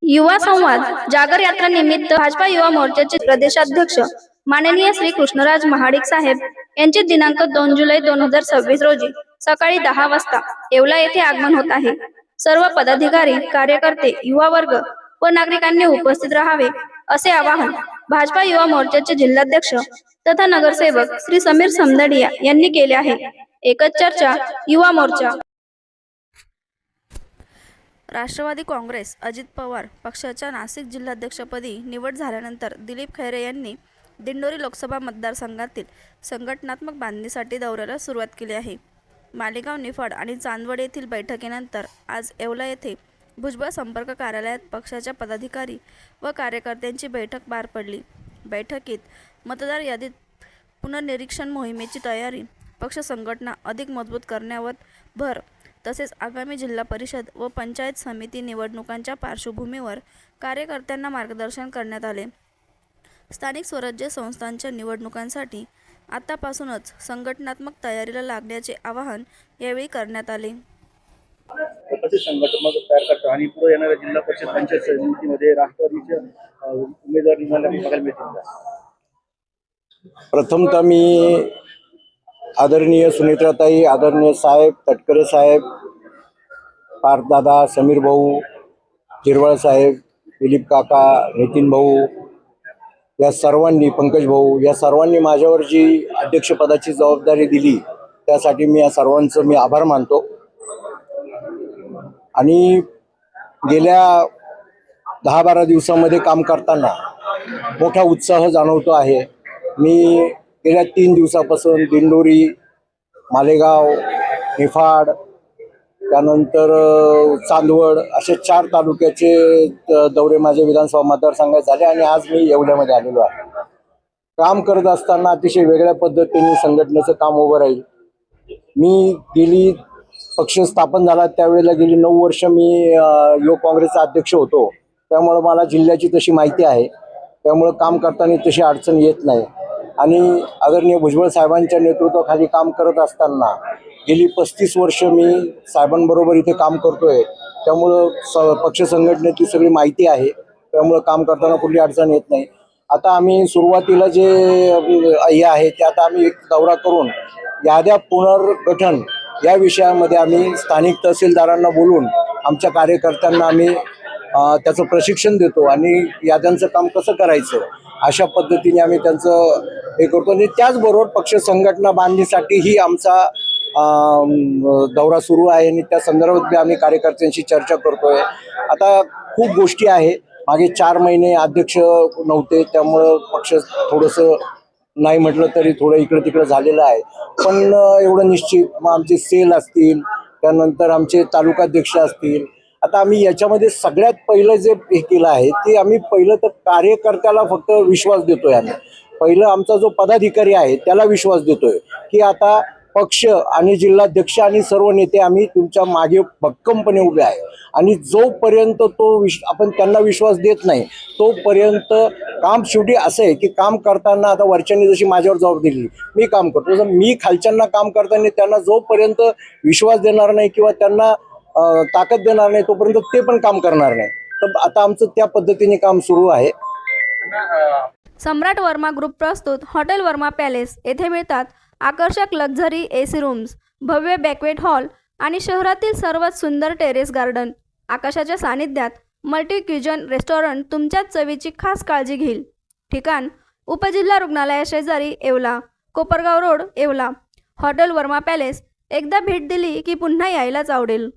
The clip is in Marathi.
युवा संवाद जागर यात्रा निमित्त भाजपा युवा मोर्चाचे प्रदेशाध्यक्ष माननीय श्री कृष्णराज महाडिक साहेब यांचे दिनांक 2 जुलै 2026 रोजी सकाळी 10 वाजता येवला येथे आगमन होत आहे। सर्व पदाधिकारी, कार्यकर्ते, युवा वर्ग व नागरिकांनी उपस्थित राहावे असे आवाहन भाजपा युवा मोर्चाचे जिल्हाध्यक्ष तथा नगरसेवक श्री समीर समदडिया यांनी केले आहे। एकच चर्चा युवा मोर्चा। राष्ट्रवादी काँग्रेस अजित पवार पक्षाच्या नाशिक जिल्हाध्यक्षपदी निवड झाल्यानंतर दिलीप खैरे यांनी दिंडोरी लोकसभा मतदारसंघातील संघटनात्मक बांधणीसाठी दौऱ्याला सुरुवात केली आहे। मालेगाव, निफाड आणि चांदवड येथील बैठकीनंतर आज येवला येथे भुजबळ संपर्क कार्यालयात पक्षाच्या पदाधिकारी व कार्यकर्त्यांची बैठक पार पडली। बैठकीत मतदार यादीत पुनर्निरीक्षण मोहिमेची तयारी, पक्ष संघटना अधिक मजबूत करण्यावर भर, तसेच आगामी जिल्हा परिषद व पंचायत समिती निवडणुकांच्या पार्श्वभूमीवर कार्यकर्त्यांना मार्गदर्शन करण्यात आले। स्थानिक स्वराज्य संस्थांच्या निवडणुकांसाठी आतापासूनच संघटनात्मक तयारीला लागण्याचे आवाहन यावेळी करण्यात आले। कसे संघटनात्मक तयार करतात आणि पुढे येणाऱ्या जिल्हा परिषद पंचायत समितीमध्ये राष्ट्रवादीचे उमेदवार निवडण्याला बघायला मिळतील? प्रथमतः मी आदरणीय सुनेत्राताई, आदरणीय साहेब, तटकरे साहेब, पार्थदादा, समीर भाऊ, हिरवळ साहेब, दिलीप काका, नितीन भाऊ, या सर्वांनी, पंकज भाऊ, या सर्वांनी माझ्यावर जी अध्यक्षपदाची जबाबदारी दिली त्यासाठी मी या सर्वांचं आभार मानतो। आणि गेल्या 10-12 दिवसामध्ये काम करताना मोठा उत्साह जाणवतो आहे। मी गेल्या 3 दिवसापासून दिंडोरी, मालेगाव, निफाड, त्यानंतर चांदवड असे 4 तालुक्याचे दौरे माझे विधानसभा मतदारसंघात झाले आणि आज मी येवल्यामध्ये आलेलो आहे। काम करत असताना अतिशय वेगळ्या पद्धतीने संघटनेचं काम उभं राहील। मी गेली पक्ष स्थापन झाला त्यावेळेला गेली 9 वर्ष मी युवक काँग्रेसचा अध्यक्ष होतो, त्यामुळे मला जिल्ह्याची तशी माहिती आहे, त्यामुळे काम करताना तशी अडचण येत नाही। आणि आदरणीय भुजबळ साहेबांच्या नेतृत्वाखाली काम करत असताना गेली 35 वर्ष मी साहेबांबरोबर इथे काम करतोय, त्यामुळं पक्ष संघटनेची सगळी माहिती आहे, त्यामुळं काम करताना कुठली अडचण येत नाही। आता आम्ही सुरुवातीला जे हे आहे ते आता आम्ही एक दौरा करून याद्या पुनर्गठन या विषयामध्ये आम्ही स्थानिक तहसीलदारांना बोलून आमच्या कार्यकर्त्यांना आम्ही त्याचं प्रशिक्षण देतो आणि याद्यांचं काम कसं करायचं अशा पद्धतीने आम्ही त्यांचं हे करतो। आणि त्याचबरोबर पक्ष संघटना बांधणीसाठीही आमचा दौरा सुरू आहे आणि त्या संदर्भात आम्ही कार्यकर्त्यांशी चर्चा करतोय। आता खूप गोष्टी आहे, मागे 4 महिने अध्यक्ष नव्हते, त्यामुळं पक्ष थोडंसं नाही म्हटलं तरी थोडं इकडं तिकडं झालेलं आहे, पण एवढं निश्चित मग आमचे सेल असतील, त्यानंतर आमचे तालुकाध्यक्ष असतील। आता आम्ही याच्यामध्ये सगळ्यात पहिलं जे हे केलं आहे ते आम्ही पहिलं तर कार्यकर्त्याला फक्त विश्वास देतोय। आम्ही पहिलं आमचा जो पदाधिकारी आहे त्याला विश्वास देतोय की आता पक्ष आणि जिल्हाध्यक्ष आणि सर्व नेते आम्ही तुमच्या मागे भक्कमपणे उभे आहे आणि जोपर्यंत आपण त्यांना विश्वास देत नाही तोपर्यंत काम शेवटी असं आहे की काम करताना आता वरच्यांनी जशी माझ्यावर जबाबदारी दिली मी काम करतो, जर मी खालच्यांना काम करताना त्यांना जोपर्यंत विश्वास देणार नाही किंवा त्यांना ताकद देणार नाही तोपर्यंत ते पण काम करणार नाही। तर आता आमचं त्या पद्धतीने काम सुरू आहे। सम्राट वर्मा ग्रुप प्रस्तुत हॉटेल वर्मा पॅलेस येथे मिळतात आकर्षक लक्झरी एसी रूम्स, भव्य बॅक्वेट हॉल आणि शहरातील सर्वात सुंदर टेरेस गार्डन। आकाशाच्या सानिध्यात मल्टी क्युजन रेस्टॉरंट तुमच्या चवीची खास काळजी घेईल। ठिकाण उपजिल्हा रुग्णालया शेजारी Yeola, Kopargaon road, Yeola. Hotel Verma palace एकदा भेट दिली की पुन्हा यायलाच आवडेल।